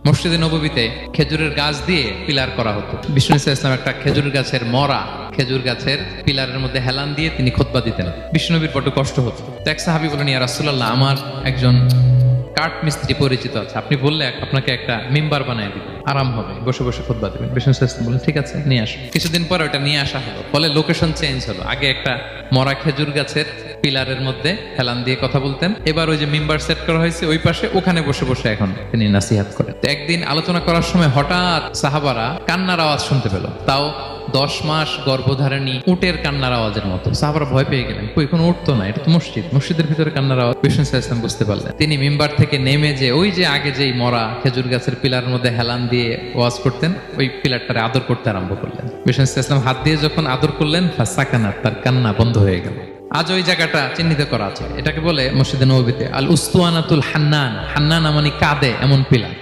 মসজিদে নববীতে খেজুরের গাছ দিয়ে পিলার করা হতো। বিষ্ণু ইসলাম একটা খেজুর গাছের মরা খেজুর গাছের পিলারের মধ্যে হেলান দিয়ে তিনি খুতবা দিতেন। বিষ্ণুনবীর বড় কষ্ট হতো। তো এক সাহাবী বলেন, ইয়া রাসূলুল্লাহ, আমার একজন কাঠ মিস্ত্রি পরিচিত আছে, আপনি বললে আপনাকে একটা মিম্বার বানিয়ে দিব, আরাম হবে, বসে বসে খুতবা দিবেন। বিষ্ণু ইসলাম বলেন, ঠিক আছে, নিয়ে আসো। কিছুদিন পরে ওটা নিয়ে আসা হলো। ফলে লোকেশন চেঞ্জ হলো। আগে একটা মরা খেজুর গাছের পিলারের মধ্যে হেলান দিয়ে কথা বলতেন, এবার ওই যে মিম্বার সেট করা হয়েছে ওই পাশে, ওখানে বসে বসে এখন তিনি নাসিহাত করেন। তো একদিন আলোচনা করার সময় হঠাৎ সাহাবারা কান্নার আওয়াজ শুনতে পেল, তাও 10 মাস গর্ভধারিণী উটের কান্নার আওয়াজের মতো। সাহাবারা ভয় পেয়ে গেলেন, কই কোনো উঠ তো না, এটা তো মসজিদ, মসজিদের ভিতরে কান্নার আওয়াজ। বিষ্ণু ইসলাম বুঝতে পারলেন। তিনি মিম্বার থেকে নেমে যে ওই যে আগে যেই মরা খেজুর গাছের পিলারের মধ্যে হেলান দিয়ে ওয়াজ করতেন, ওই পিলারটারে আদর করতে আরম্ভ করলেন। বিষ্ণু ইসলাম হাত দিয়ে যখন আদর করলেন, ফাসাকানাত, তার কান্না বন্ধ হয়ে গেল। আজ ওই জায়গাটা চিহ্নিত করা আছে। এটাকে বলে মসজিদে নববীতে আল উস্তুয়ানাতুল হান্নান। হান্নান মানে কাঁদে এমন পিলার।